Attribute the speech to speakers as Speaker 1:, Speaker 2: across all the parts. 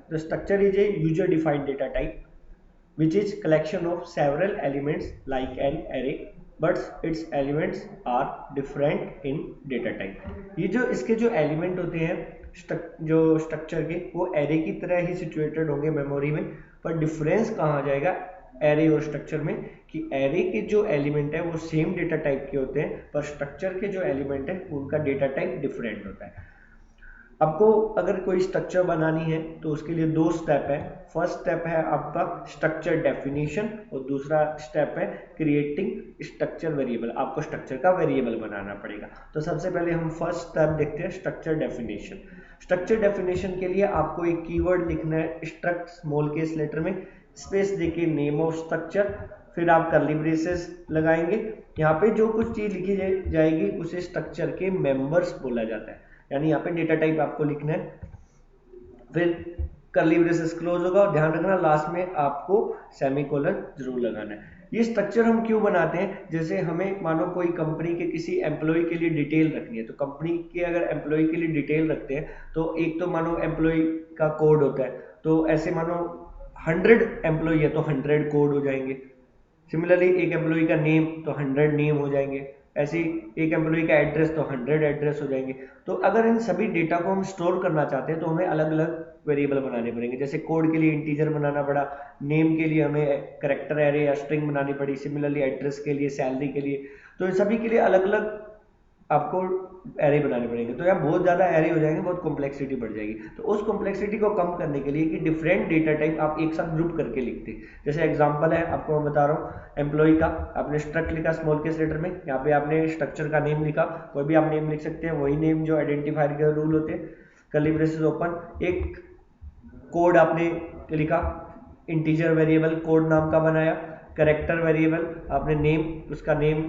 Speaker 1: The structure is a user defined data type which is collection of several elements like an array but its elements are different in data type। ये जो इसके जो element होते हैं जो structure के, वो एरे की तरह ही सिचुएटेड होंगे मेमोरी में, पर डिफरेंस कहाँ आ जाएगा एरे और स्ट्रक्चर में, कि एरे के जो एलिमेंट है वो सेम डेटा टाइप के होते हैं पर स्ट्रक्चर के जो एलिमेंट है उनका डेटा टाइप डिफरेंट होता है। आपको अगर कोई स्ट्रक्चर बनानी है तो उसके लिए दो स्टेप है। फर्स्ट स्टेप है आपका स्ट्रक्चर डेफिनेशन और दूसरा स्टेप है क्रिएटिंग स्ट्रक्चर वेरिएबल। आपको स्ट्रक्चर का वेरिएबल बनाना पड़ेगा। तो सबसे पहले हम फर्स्ट स्टेप देखते हैं, स्ट्रक्चर डेफिनेशन। स्ट्रक्चर डेफिनेशन के लिए आपको एक कीवर्ड लिखना है स्ट्रक्ट स्मॉल केस लेटर में, स्पेस देके नेम ऑफ स्ट्रक्चर, फिर आप कर्ली ब्रेसेस लगाएंगे। यहाँ पे जो कुछ चीज लिखी जाएगी उसे स्ट्रक्चर के मेंबर्स बोला जाता है, यानी यहाँ पे डेटा टाइप आपको लिखना है। फिर कर्ली ब्रेसेस क्लोज होगा और ध्यान रखना लास्ट में आपको सेमीकोलन जरूर लगाना है। ये स्ट्रक्चर हम क्यों बनाते हैं, जैसे हमें मानो कोई कंपनी के किसी एम्प्लॉय के लिए डिटेल रखनी है, तो कंपनी के अगर एम्प्लॉय के लिए डिटेल रखते हैं तो एक तो मानो एम्प्लॉय का कोड होता है, तो ऐसे मानो 100 एम्प्लॉय है तो 100 कोड हो जाएंगे। सिमिलरली एक एम्प्लॉय का नेम तो 100 नेम हो जाएंगे, ऐसे एक एम्प्लॉय का एड्रेस तो 100 एड्रेस हो जाएंगे। तो अगर इन सभी डेटा को हम स्टोर करना चाहते हैं तो हमें अलग अलग वेरिएबल बनाने पड़ेंगे। जैसे कोड के लिए इंटीजर बनाना पड़ा, नेम के लिए हमें कैरेक्टर एरे या स्ट्रिंग बनानी पड़ी, सिमिलरली एड्रेस के लिए, सैलरी के लिए, तो इन सभी के लिए अलग अलग आपको एरे बनाने पड़ेंगे। तो यहाँ बहुत ज़्यादा एरे हो जाएंगे, बहुत कॉम्प्लेक्सिटी बढ़ जाएगी। तो उस कॉम्प्लेक्सिटी को कम करने के लिए कि डिफरेंट डेटा टाइप आप एक साथ ग्रुप करके लिखते हैं। जैसे एग्जांपल है आपको मैं बता रहा हूँ, एम्प्लॉय का आपने स्ट्रक्ट लिखा स्मॉल केस लेटर में, यहाँ पे आपने स्ट्रक्चर का नेम लिखा, कोई भी आप नेम लिख सकते हैं, वही नेम जो आइडेंटिफायर के रूल होते हैं, कर्ली ब्रेसेस ओपन, एक कोड आपने लिखा, इंटीजर वेरिएबल कोड नाम का बनाया, कैरेक्टर वेरिएबल आपने नेम उसका नेम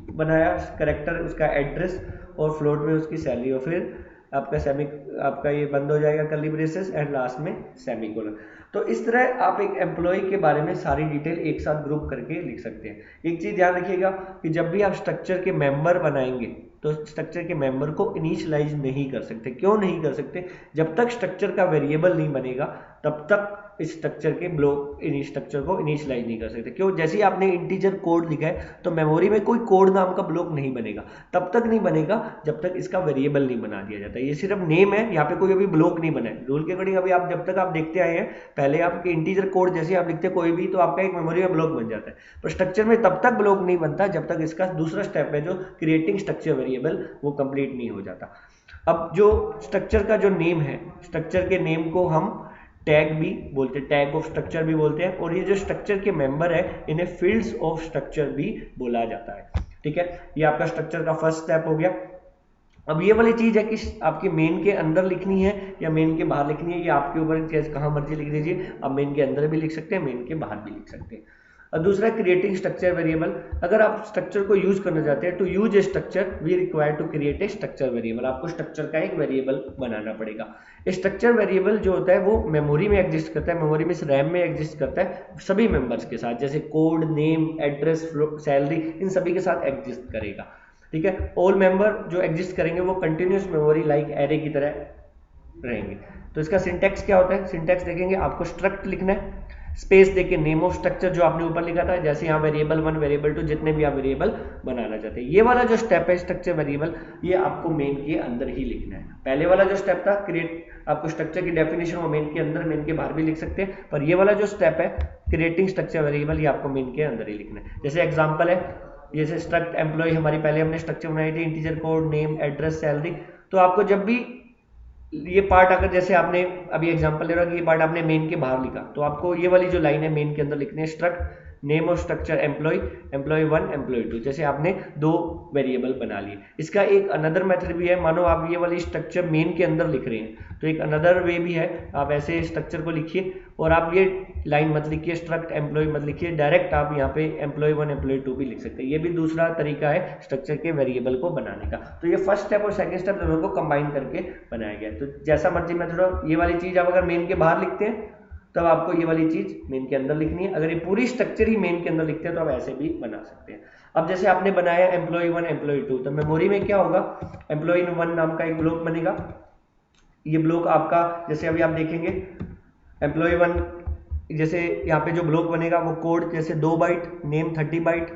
Speaker 1: बनाया, कैरेक्टर उसका एड्रेस और फ्लोट में उसकी सैलरी, और फिर आपका ये बंद हो जाएगा कर्ली ब्रेसेस एंड लास्ट में सेमीकोलन। तो इस तरह आप एक एम्प्लॉय के बारे में सारी डिटेल एक साथ ग्रुप करके लिख सकते हैं। एक चीज ध्यान रखिएगा कि जब भी आप स्ट्रक्चर के मेंबर बनाएंगे तो स्ट्रक्चर के मेंबर को इनिशियलाइज नहीं कर सकते। क्यों नहीं कर सकते, जब तक स्ट्रक्चर का वेरिएबल नहीं बनेगा तब तक इस स्ट्रक्चर के ब्लॉक स्ट्रक्चर को इनिशियलाइज नहीं कर सकते। क्यों, जैसे ही आपने इंटीजर कोड लिखा है तो मेमोरी में कोई कोड नाम का ब्लॉक नहीं बनेगा, तब तक नहीं बनेगा जब तक इसका वेरिएबल नहीं बना दिया जाता। ये सिर्फ नेम है, यहाँ पे कोई अभी ब्लॉक नहीं बना है। रूल के अकॉर्डिंग अभी आप जब तक आप देखते आए हैं, पहले आपके इंटीजर कोड जैसे आप लिखते कोई भी तो आपका एक मेमोरी में ब्लॉक बन जाता है, पर स्ट्रक्चर में तब तक ब्लॉक नहीं बनता जब तक इसका दूसरा स्टेप है जो क्रिएटिंग स्ट्रक्चर वेरिएबल वो कंप्लीट नहीं हो जाता। अब जो स्ट्रक्चर का जो नेम है, स्ट्रक्चर के नेम को हम टैग भी बोलते हैं, टैग ऑफ स्ट्रक्चर भी बोलते हैं, और ये जो स्ट्रक्चर के मेंबर है इन्हें फील्ड्स ऑफ स्ट्रक्चर भी बोला जाता है। ठीक है, ये आपका स्ट्रक्चर का फर्स्ट स्टेप हो गया। अब ये वाली चीज है कि आपके मेन के अंदर लिखनी है या मेन के बाहर लिखनी है, ये आपके ऊपर, कहाँ मर्जी लिख दीजिए। आप मेन के अंदर भी लिख सकते हैं, मेन के बाहर भी लिख सकते हैं। और दूसरा क्रिएटिंग स्ट्रक्चर वेरिएबल, अगर आप स्ट्रक्चर को यूज करना चाहते हैं, to use a structure we require to create a structure variable, आपको स्ट्रक्चर का एक वेरिएबल बनाना पड़ेगा। स्ट्रक्चर वेरिएबल जो होता है वो मेमोरी में एग्जिस्ट करता है, मेमोरी में रैम में एग्जिस्ट करता है सभी मेंबर्स के साथ, जैसे कोड, नेम, एड्रेस, सैलरी, इन सभी के साथ एग्जिस्ट करेगा। ठीक है, ऑल मेंबर जो एग्जिस्ट करेंगे वो कंटिन्यूस मेमोरी लाइक एरे की तरह रहेंगे। तो इसका सिंटैक्स क्या होता है, सिंटैक्स देखेंगे, आपको स्ट्रक्ट लिखना है, स्पेस देके नेम ऑफ स्ट्रक्चर जो आपने ऊपर लिखा था, जैसे यहाँ वेरिएबल 1, वेरिएबल 2, जितने भी आप वेरिएबल बनाना चाहते हैं। ये वाला जो स्टेप है स्ट्रक्चर वेरिएबल, ये आपको मेन के अंदर ही लिखना है। पहले वाला जो स्टेप था क्रिएट, आपको स्ट्रक्चर की डेफिनेशन वो मेन के अंदर, मेन के बाहर भी लिख सकते हैं, पर ये वाला जो स्टेप है क्रिएटिंग स्ट्रक्चर वेरिएबल, ये आपको मेन के अंदर ही लिखना है। जैसे एग्जाम्पल है, जैसे स्ट्रक्ट एम्प्लॉय हमारी पहले हमने स्ट्रक्चर बनाई थी, integer code, name, address, salary, तो आपको जब भी ये पार्ट अगर जैसे आपने अभी एग्जांपल ले रहा है कि ये पार्ट आपने मेन के बाहर लिखा, तो आपको ये वाली जो लाइन है मेन के अंदर लिखनी है, struct name of structure employee, employee 1, employee 2, जैसे आपने दो वेरिएबल बना लिए। इसका एक अनदर मेथड भी है, मानो आप ये वाली स्ट्रक्चर मेन के अंदर लिख रहे हैं तो एक अनदर वे भी है, आप ऐसे स्ट्रक्चर को लिखिए और आप ये लाइन मत लिखिए, स्ट्रक्ट एम्प्लॉय मत लिखिए, डायरेक्ट आप यहाँ पे एम्प्लॉय 1, एम्प्लॉय 2 भी लिख सकते हैं। ये भी दूसरा तरीका है स्ट्रक्चर के वेरिएबल को बनाने का। तो ये फर्स्ट स्टेप और सेकंड स्टेप दोनों को कंबाइन करके बनाया गया है। तो जैसा मर्जी मेथड हो, ये वाली चीज आप अगर मेन के बाहर लिखते हैं तब आपको ये वाली चीज मेन के अंदर लिखनी है, अगर ये पूरी स्ट्रक्चर ही मेन के अंदर लिखते हैं तो आप ऐसे भी बना सकते हैं। अब जैसे आपने बनाया एम्प्लॉय 1, एम्प्लॉय 2, तो मेमोरी में क्या होगा, एम्प्लॉय 1 नाम का एक ब्लॉक बनेगा। ये ब्लॉक आपका, जैसे अभी आप देखेंगे एम्प्लॉय 1, जैसे यहाँ पे जो ब्लॉक बनेगा वो कोड जैसे 2 byte, name 30 byte,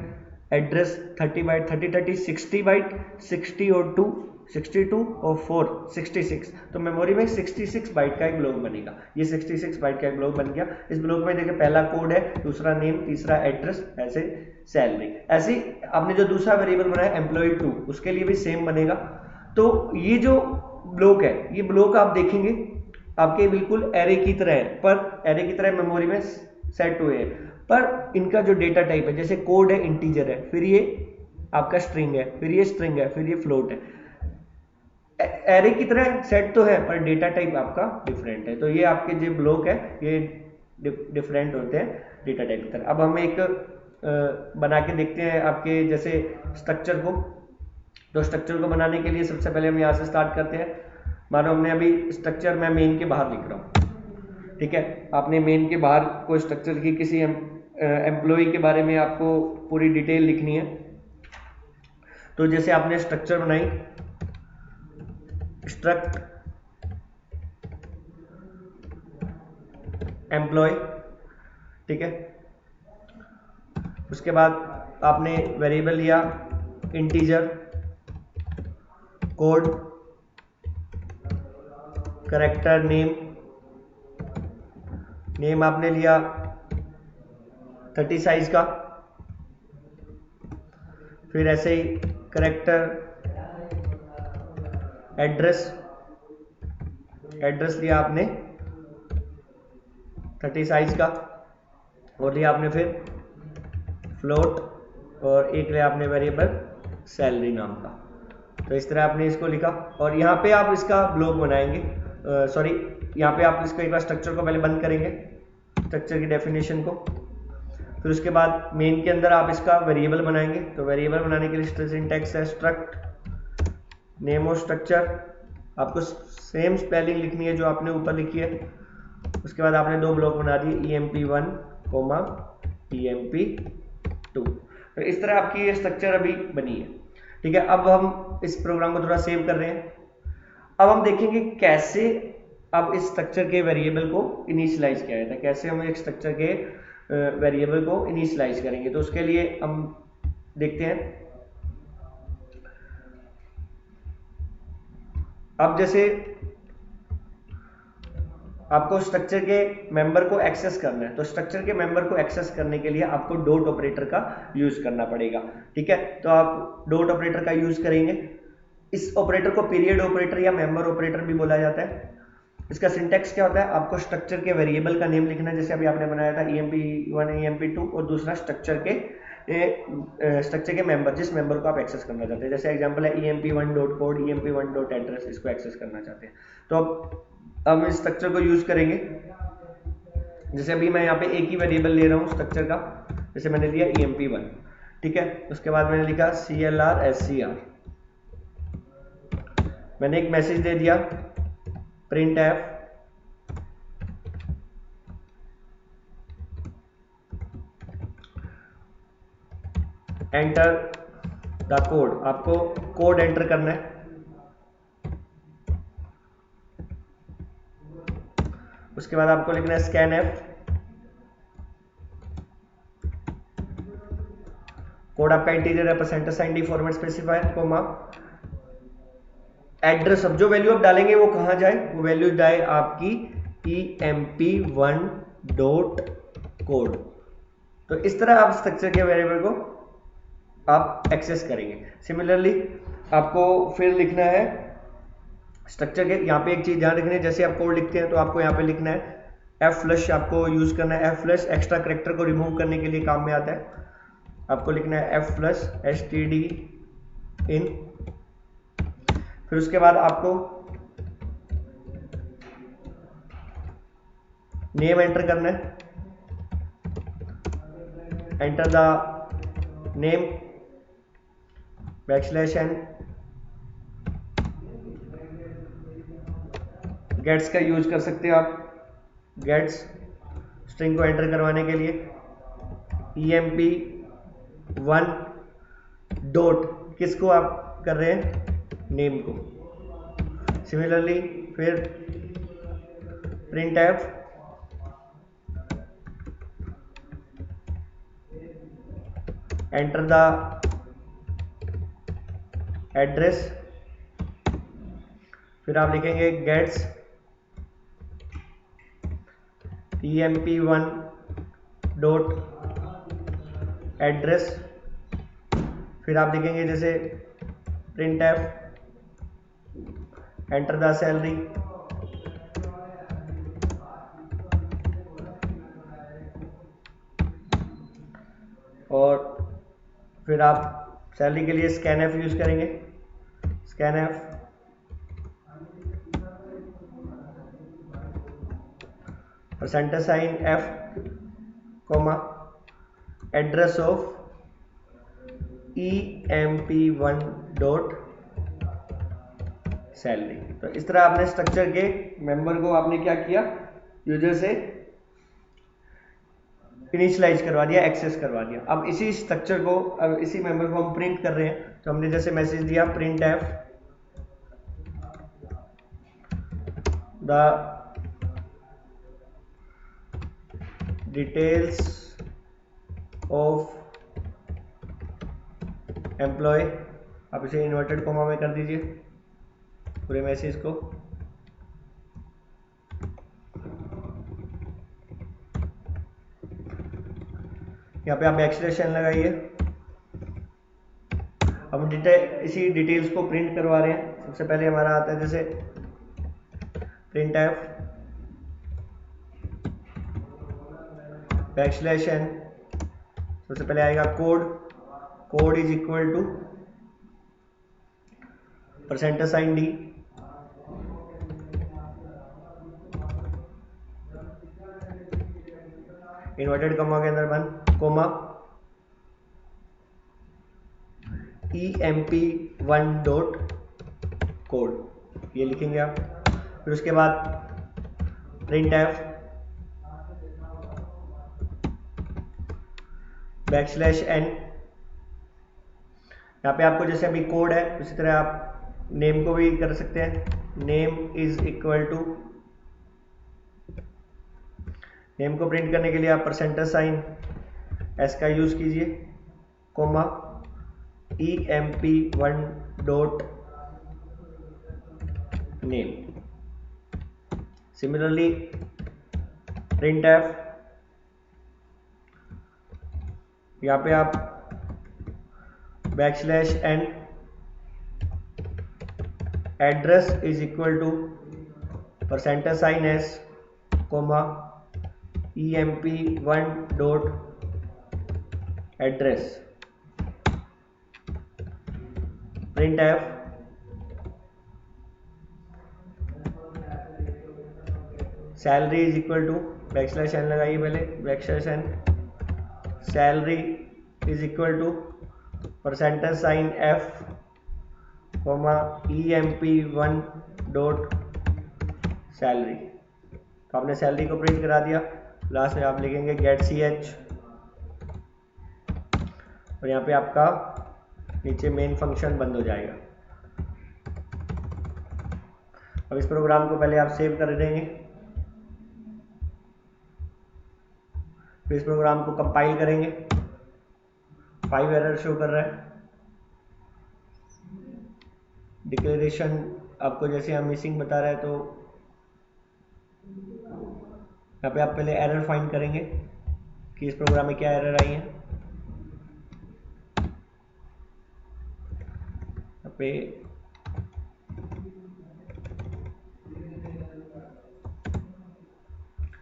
Speaker 1: address 30 byte, 30 60 byte, 60 और 2 62 और 4 66, तो मेमोरी में 66 बाइट का एक ब्लॉक बनेगा। ये 66 बाइट का एक ब्लॉक बन गया। इस ब्लॉक में देखिए पहला कोड है, दूसरा नेम, तीसरा एड्रेस, ऐसे सैलरी। ऐसे ही आपने जो दूसरा वेरिएबल बनाया एम्प्लॉय 2, उसके लिए भी सेम बनेगा। तो ये जो ब्लॉक है, ये ब्लॉक आप देखेंगे आपके बिल्कुल एरे की तरह है, पर एरे की तरह मेमोरी में सेट हुए हैं, पर इनका जो डेटा टाइप है, जैसे कोड है इंटीजर है, फिर ये आपका स्ट्रिंग है, फिर ये स्ट्रिंग है, फिर ये फ्लोट है। एरे की तरह सेट तो है पर डेटा टाइप आपका डिफरेंट है। तो ये आपके जो ब्लॉक है ये डिफरेंट होते हैं डेटा टाइप की तरह। अब हम एक बना के देखते हैं आपके जैसे स्ट्रक्चर को। तो स्ट्रक्चर को बनाने के लिए सबसे पहले हम यहाँ से स्टार्ट करते हैं। मानो हमने अभी स्ट्रक्चर मैं मेन के बाहर लिख रहा हूँ, ठीक है। आपने मेन के बाहर कोई स्ट्रक्चर की किसी एम्प्लॉय के बारे में आपको पूरी डिटेल लिखनी है। तो जैसे आपने स्ट्रक्चर बनाई स्ट्रक्ट एम्प्लॉय, ठीक है। उसके बाद आपने वेरिएबल लिया इंटीजर, कोड, कैरेक्टर नेम आपने लिया 30 साइज का, फिर ऐसे ही कैरेक्टर, एड्रेस लिया आपने 30 साइज का, और लिया आपने फिर फ्लोट, और एक लिया आपने वेरिएबल सैलरी नाम का। तो इस तरह आपने इसको लिखा, और यहाँ पे आप इसका ब्लॉक बनाएंगे, सॉरी यहाँ पे आप इसको एक बार स्ट्रक्चर को पहले बंद करेंगे, स्ट्रक्चर की डेफिनेशन को। फिर उसके बाद मेन के अंदर आप इसका वेरिएबल बनाएंगे। तो वेरिएबल बनाने के लिए सिंटैक्स है स्ट्रक्ट नेम ऑफ स्ट्रक्चर, आपको सेम स्पेलिंग लिखनी है जो आपने ऊपर लिखी है। उसके बाद आपने दो ब्लॉक बना दिए emp1, emp2। तो इस तरह आपकी ये स्ट्रक्चर अभी बनी है, ठीक है। अब हम इस प्रोग्राम को थोड़ा सेव कर रहे हैं। अब हम देखेंगे कैसे अब इस स्ट्रक्चर के वेरिएबल को इनिशियलाइज किया जाता है, कैसे हम एक स्ट्रक्चर के वेरिएबल को इनिशियलाइज करेंगे। तो उसके लिए हम देखते हैं। अब जैसे आपको स्ट्रक्चर के मेंबर को एक्सेस करना है, तो स्ट्रक्चर के मेंबर को एक्सेस करने के लिए आपको डॉट ऑपरेटर का यूज करना पड़ेगा, ठीक है। तो आप डॉट ऑपरेटर का यूज करेंगे। इस ऑपरेटर को पीरियड ऑपरेटर या मेंबर ऑपरेटर भी बोला जाता है। इसका सिंटैक्स क्या होता है, आपको स्ट्रक्चर के वेरिएबल का नेम लिखना है, जैसे अभी आपने बनाया था emp1 emp2, और दूसरा स्ट्रक्चर के मेंबर, जिस मेंबर को आप एक्सेस करना चाहते हैं। जैसे एग्जांपल है emp1.code, emp1.address, इसको एक्सेस करना चाहते हैं। तो अब हम इस स्ट्रक्चर को यूज करेंगे। जैसे अभी मैं यहाँ पे एक ही वेरिएबल ले रहा हूँ स्ट्रक्चर का, जैसे मैंने लिया emp1, ठीक है। उसके बाद मैंने लिखा clr scr, मैंने एक मैसेज दे दिया printf एंटर द कोड, आपको कोड एंटर करना है। उसके बाद आपको लिखना है scanf, कोड आपका इंटीजर है, %d format specifier, comma address. अब जो वैल्यू आप डालेंगे वो कहां जाए, वो वैल्यू जाए आपकी emp1.code। तो इस तरह आप स्ट्रक्चर के वेरिएबल को आप एक्सेस करेंगे। सिमिलरली आपको फिर लिखना है स्ट्रक्चर के, यहाँ पे एक चीज ध्यान रखनी है, जैसे आप कोड लिखते हैं तो आपको यहाँ पे लिखना है f+ आपको यूज करना है। f+ एक्स्ट्रा कैरेक्टर को रिमूव करने के लिए काम में आता है। आपको लिखना है f+ std in। फिर उसके बाद आपको नेम एंटर करना है, enter the name \n। Gets का यूज कर सकते हो आप, गेट्स स्ट्रिंग को एंटर करवाने के लिए। emp1 डॉट किसको आप कर रहे हैं, नेम को। सिमिलरली फिर printf एंटर द एड्रेस, फिर आप लिखेंगे गेट्स emp1 डॉट एड्रेस, फिर आप लिखेंगे जैसे printf एंटर द सैलरी, और फिर आप सैलरी के लिए scanf यूज करेंगे, scanf percentage sign f comma address of emp1 dot salary. तो इस तरह आपने स्ट्रक्चर के मेंबर को आपने क्या किया, यूजर से इनिशियलाइज करवा दिया, एक्सेस करवा दिया। अब इसी स्ट्रक्चर को, अब इसी मेंबर को हम प्रिंट कर रहे हैं, तो हमने जैसे मैसेज दिया printf the details of employee, आप इसे इन्वर्टेड कॉमा में कर दीजिए पूरे मैसेज को। यहाँ पे आप बैकस्लैश n लगाइए। हम इसी डिटेल्स को प्रिंट करवा रहे हैं। सबसे पहले हमारा आता है जैसे printf बैकस्लैश n, सबसे पहले आएगा code is equal to percentage sign d, inverted comma के अंदर बंद कोमा emp1 डॉट कोड, ये लिखेंगे आप। फिर उसके बाद printf बैकस्लैश n, यहाँ पे आपको जैसे अभी कोड है उसी तरह आप नेम को भी कर सकते हैं। Name is equal to, name को प्रिंट करने के लिए आप परसेंटेज साइन s का यूज कीजिए, comma emp1 dot name. Similarly printf, यहाँ पे आप backslash n address is equal to percentage sign s comma emp1 dot address. printf salary is equal to, backslash n लगाइए पहले, backslash n salary is equal to percentage sign f comma emp1 dot salary. तो आपने salary को print करा दिया। Last में आप लिखेंगे गेट ch, और यहाँ पे आपका नीचे मेन फंक्शन बंद हो जाएगा। अब इस प्रोग्राम को पहले आप सेव कर देंगे, फिर इस प्रोग्राम को कंपाइल करेंगे। 5 एरर शो कर रहा है। डिक्लेरेशन आपको जैसे यहाँ मिसिंग बता रहा है, तो यहाँ पे आप पहले एरर फाइंड करेंगे कि इस प्रोग्राम में क्या एरर आई है। यहाँ पे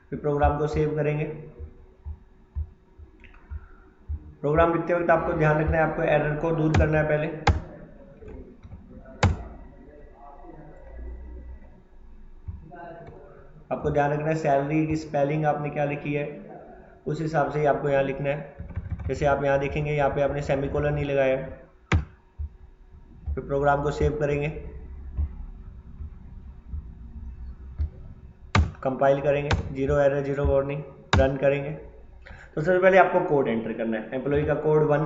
Speaker 1: फिर प्रोग्राम को सेव करेंगे। प्रोग्राम लिखते वक्त आपको ध्यान रखना है, आपको एरर को दूर करना है पहले। आपको ध्यान रखना है सैलरी की स्पेलिंग आपने क्या लिखी है उस हिसाब से ही आपको यहाँ लिखना है। जैसे आप यहाँ देखेंगे, यहाँ पे आपने सेमीकोलन नहीं लगाया। फिर प्रोग्राम को सेव करेंगे, कंपाइल करेंगे, 0 एरर 0 वार्निंग, रन करेंगे। तो सबसे पहले आपको कोड एंटर करना है। एम्प्लॉय का कोड 1,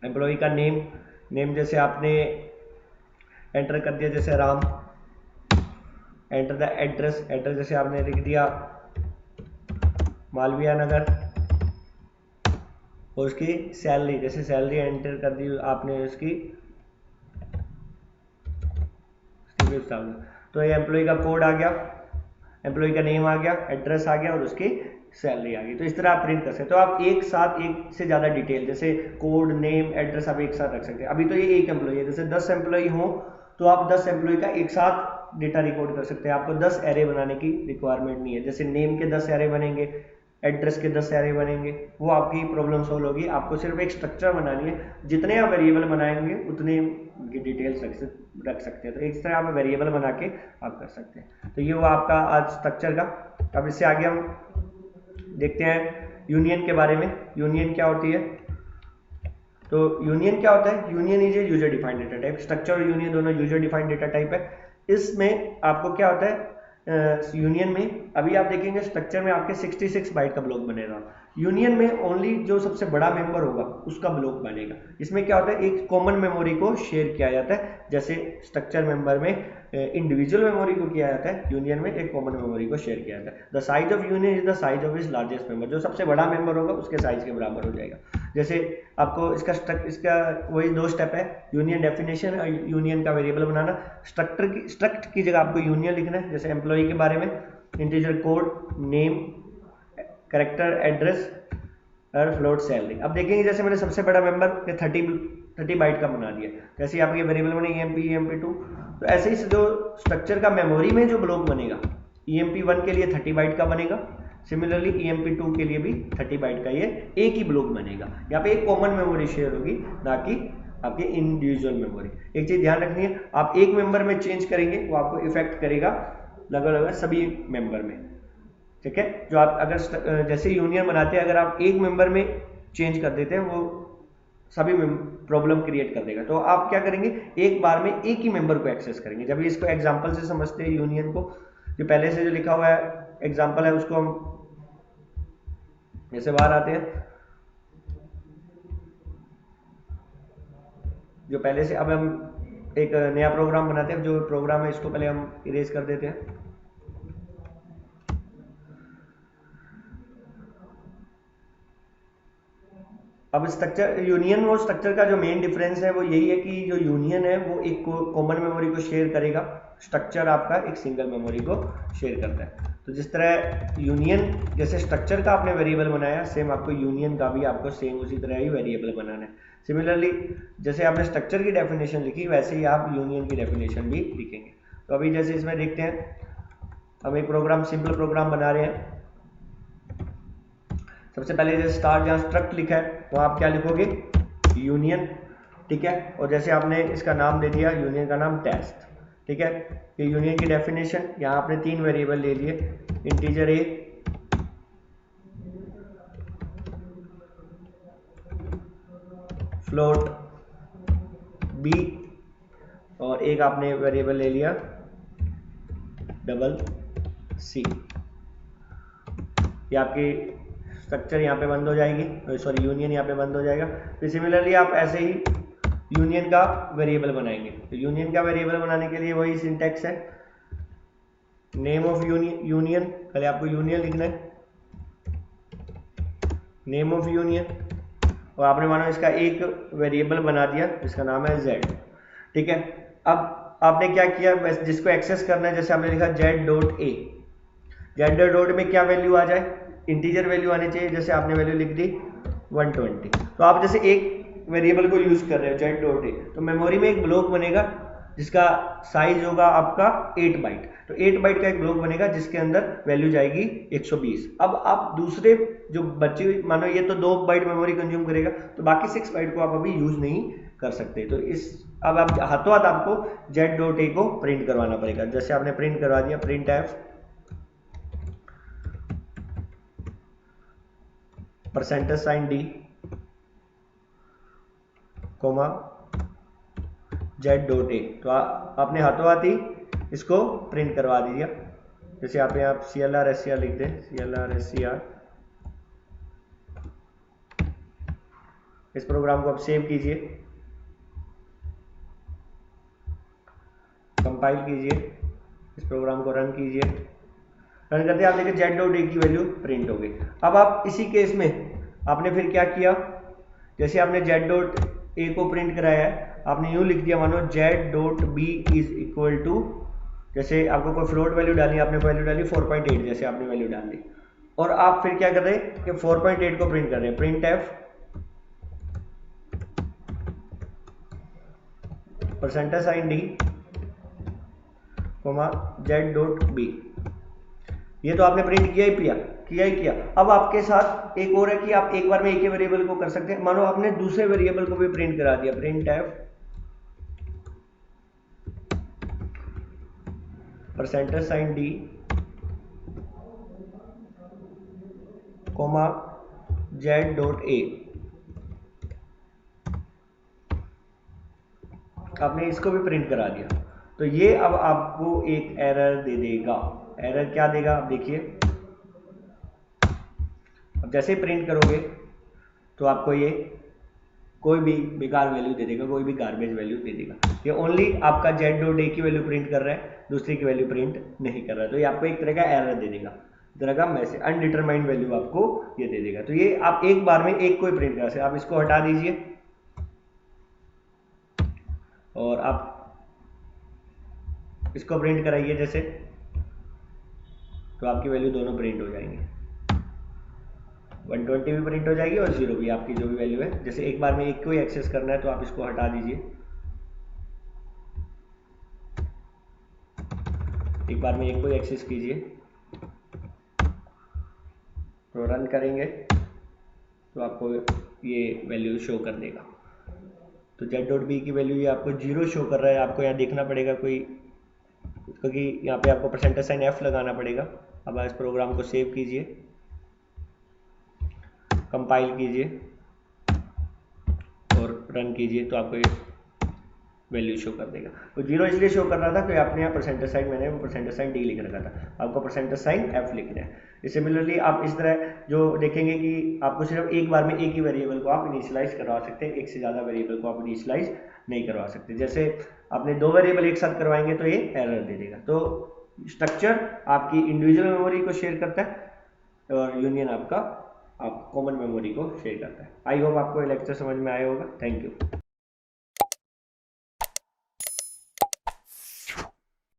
Speaker 1: एम्प्लॉय का नेम जैसे आपने एंटर कर दिया जैसे राम। एंटर द एड्रेस जैसे आपने लिख दिया मालवीय नगर। और उसकी सैलरी, जैसे सैलरी एंटर कर दी आपने उसकी 50,000, तो ये एम्प्लॉय का कोड आ गया, एम्प्लॉय का नेम आ गया, एड्रेस आ गया और उसकी सैलरी आ गई। तो इस तरह आप प्रिंट कर सकते हो। आप एक साथ एक से ज़्यादा डिटेल जैसे कोड, नेम, एड्रेस आप एक साथ रख सकते हैं। अभी तो ये एक एम्प्लॉय है, जैसे 10 एम्प्लॉय हो तो आप 10 एम्प्लॉय का एक साथ डेटा रिकॉर्ड कर सकते हैं। आपको 10 एरे बनाने की रिक्वायरमेंट नहीं है। जैसे नेम के 10 एरे बनेंगे, एड्रेस के 10 एरे बनेंगे, वो आपकी प्रॉब्लम सोल्व होगी। आपको सिर्फ एक स्ट्रक्चर बनानी है, जितने आप वेरिएबल बनाएंगे उतने की डिटेल्स रख सकते हैं। तो इस तरह आप वेरिएबल बना के आप कर सकते हैं। तो ये हुआ आपका आज स्ट्रक्चर का। अब इससे आगे हम देखते हैं यूनियन के बारे में। यूनियन क्या होती है? तो यूनियन क्या होता है? Union is a user defined data type. Structure और यूनियन दोनों यूजर डिफाइंड डेटा टाइप है। इसमें आपको क्या होता है, यूनियन में अभी आप देखेंगे स्ट्रक्चर में आपके 66 बाइट का ब्लॉक बनेगा। यूनियन में ओनली जो सबसे बड़ा मेंबर होगा उसका ब्लॉक बनेगा। इसमें क्या होता है, एक कॉमन मेमोरी को शेयर किया जाता है। जैसे स्ट्रक्चर मेंबर में इंडिविजुअल मेमोरी को किया जाता है, यूनियन में एक कॉमन मेमोरी को शेयर किया जाता है। The size of union is the size of is largest member. जो सबसे बड़ा मेंबर होगा उसके साइज के बराबर हो जाएगा। जैसे आपको इसका वही 2 स्टेप है, यूनियन डेफिनेशन और यूनियन का वेरिएबल बनाना। स्ट्रक्ट की जगह आपको यूनियन लिखना है। जैसे एम्प्लॉय के बारे में integer code, name, character, address और फ्लोट सैलरी। अब देखेंगे जैसे मैंने सबसे बड़ा मेंबर 30 बाइट का बना दिया, जैसे आप ये वेरिएबल बने EMP2, तो ऐसे ही जो स्ट्रक्चर का मेमोरी में जो ब्लॉक बनेगा EMP1 के लिए 30 बाइट का बनेगा, सिमिलरली EMP2 के लिए भी 30 बाइट का ये एक ही ब्लॉक बनेगा। यहाँ पे एक कॉमन मेमोरी शेयर होगी, ना कि आपके इंडिविजुअल मेमोरी। एक चीज ध्यान रखनी है, आप एक मेंबर में चेंज करेंगे वो आपको इफेक्ट करेगा लगभग सभी मेंबर में, ठीक है। जो आप अगर जैसे यूनियन बनाते हैं, अगर आप एक मेंबर में चेंज कर देते हैं वो सभी प्रॉब्लम क्रिएट कर देगा। तो आप क्या करेंगे, एक बार में एक ही मेंबर को एक्सेस करेंगे। जब इसको एग्जांपल से समझते हैं यूनियन को, जो पहले से जो लिखा हुआ है एग्जांपल है उसको हम जैसे बाहर आते हैं, जो पहले से, अब हम एक नया प्रोग्राम बनाते हैं। जो प्रोग्राम है इसको पहले हम इरेज कर देते हैं। अब स्ट्रक्चर, यूनियन और स्ट्रक्चर का जो मेन डिफरेंस है वो यही है कि जो यूनियन है वो एक कॉमन मेमोरी को शेयर करेगा, स्ट्रक्चर आपका एक सिंगल मेमोरी को शेयर करता है। तो जिस तरह यूनियन, जैसे स्ट्रक्चर का आपने वेरिएबल बनाया, सेम आपको यूनियन का भी आपको सेम उसी तरह ही वेरिएबल बनाना है। सिमिलरली जैसे आपने स्ट्रक्चर की डेफिनेशन लिखी, वैसे ही आप यूनियन की डेफिनेशन भी लिखेंगे। तो अभी जैसे इसमें देखते हैं, हम एक प्रोग्राम, सिंपल प्रोग्राम बना रहे हैं। सबसे पहले जैसे स्टार जहाँ स्ट्रक्ट लिखा है तो आप क्या लिखोगे, यूनियन, ठीक है। और जैसे आपने इसका नाम दे दिया, यूनियन का नाम टेस्ट, ठीक है। ये यूनियन की डेफिनेशन, यहाँ आपने 3 वेरिएबल ले लिए, इंटीजर ए, फ्लोट बी, और एक आपने वेरिएबल ले लिया डबल सी। ये आपकी स्ट्रक्चर यहाँ पे बंद हो जाएगी, सॉरी यूनियन यहाँ पे बंद हो जाएगा। फिर सिमिलरली आप ऐसे ही यूनियन का वेरिएबल बनाएंगे। तो यूनियन का वेरिएबल बनाने के लिए वही सिंटैक्स है, नेम ऑफ यूनियन, पहले आपको यूनियन लिखना है, नेम ऑफ यूनियन, और आपने मानो इसका एक वेरिएबल बना दिया जिसका नाम है z, ठीक है। अब आपने क्या किया, जिसको एक्सेस करना है, जैसे आपने लिखा z.a, z.a में क्या वैल्यू आ जाए, इंटीजर वैल्यू आनी चाहिए। जैसे आपने वैल्यू लिख दी 120। तो आप जैसे एक वेरिएबल को यूज कर रहे हो z.a, तो मेमोरी में एक ब्लॉक बनेगा जिसका साइज होगा आपका 8 बाइट। तो 8 बाइट का एक ब्लॉक बनेगा जिसके अंदर वैल्यू जाएगी 120। अब आप दूसरे जो बच्चे, मानो ये तो 2 बाइट मेमोरी कंज्यूम करेगा, तो बाकी 6 बाइट को आप अभी यूज नहीं कर सकते। तो इस, अब आप हाथों हाथ आपको z.a को प्रिंट करवाना पड़ेगा। जैसे आपने प्रिंट करवा दिया, print F %d coma z.a, तो आपने हाथों हाथ ही इसको प्रिंट करवा दिया। जैसे आप यहाँ CLR SCR लिख दें, CLR SCR। इस प्रोग्राम को आप सेव कीजिए, कंपाइल कीजिए, इस प्रोग्राम को रन कीजिए। रन करते आप देखिए z.a की वैल्यू प्रिंट हो गई। अब आप इसी केस में आपने फिर क्या किया, जैसे आपने जेड डॉट ए को प्रिंट कराया है, आपने यूँ लिख दिया, मानो Z dot B is equal to, जैसे आपको कोई फ्लोट वैल्यू डाली, आपने वैल्यू डाली 4.8, जैसे आपने वैल्यू डाल दी, और आप फिर क्या कर रहे हैं कि 4.8 को प्रिंट कर रहे हैं, print F percentage sign D comma Z dot B. ये तो आपने प्रिंट किया ही किया। अब आपके साथ एक और है कि आप एक बार में एक ही वेरिएबल को कर सकते हैं। मानो आपने दूसरे वेरिएबल को भी प्रिंट करा दिया, print F percentage sign D comma Z dot A. आपने इसको भी प्रिंट करा दिया, तो ये अब आपको एक एरर दे देगा। एरर क्या देगा, आप देखिए, अब जैसे ही प्रिंट करोगे तो आपको ये कोई भी बेकार वैल्यू दे देगा, कोई भी गार्बेज वैल्यू दे देगा। ये ओनली आपका जेड डॉट ए की वैल्यू प्रिंट कर रहा है, दूसरे की वैल्यू प्रिंट नहीं कर रहा है, तो ये आपको एक तरह का एरर दे देगा, तरह का मैसेज, अनडिटरमाइंड वैल्यू आपको ये दे देगा। तो ये आप एक बार में एक कोई प्रिंट कर सकते, आप इसको हटा दीजिए और आप इसको प्रिंट कराइए जैसे, तो आपकी वैल्यू दोनों प्रिंट हो जाएंगी, 120 भी प्रिंट हो जाएगी और 0 भी, आपकी जो भी वैल्यू है। जैसे एक बार में एक को ही एक्सेस करना है तो आप इसको हटा दीजिए, एक बार में एक को ही एक्सेस कीजिए, तो रन करेंगे तो आपको ये वैल्यू शो कर देगा। तो जेड डॉट बी की वैल्यू ये आपको 0 शो कर रहा है। आपको यहाँ देखना पड़ेगा कोई, क्योंकि यहाँ पे आपको परसेंटेज साइन एफ लगाना पड़ेगा। अब आप इस प्रोग्राम को सेव कीजिए, कंपाइल कीजिए और रन कीजिए, तो आपको ये वैल्यू शो कर देगा। तो 0 इसलिए शो कर रहा था कि आपने यहाँ परसेंटेज साइन, मैंने वो परसेंटेज साइन डी लिख रखा था, आपको परसेंटेज साइन एफ लिखना है। सिमिलरली आप इस तरह जो देखेंगे कि आपको सिर्फ एक बार में एक ही वेरिएबल को आप इनिशियलाइज करवा सकते हैं, एक से ज़्यादा वेरिएबल को आप इनिशियलाइज नहीं करवा सकते। जैसे आपने 2 वेरिएबल एक साथ करवाएंगे तो ये एरर दे देगा। तो स्ट्रक्चर आपकी इंडिविजुअल मेमोरी को शेयर करता है और यूनियन आपका कॉमन मेमोरी को शेयर करता है। आई होप आपको ये लेक्चर समझ में आया होगा। Thank you.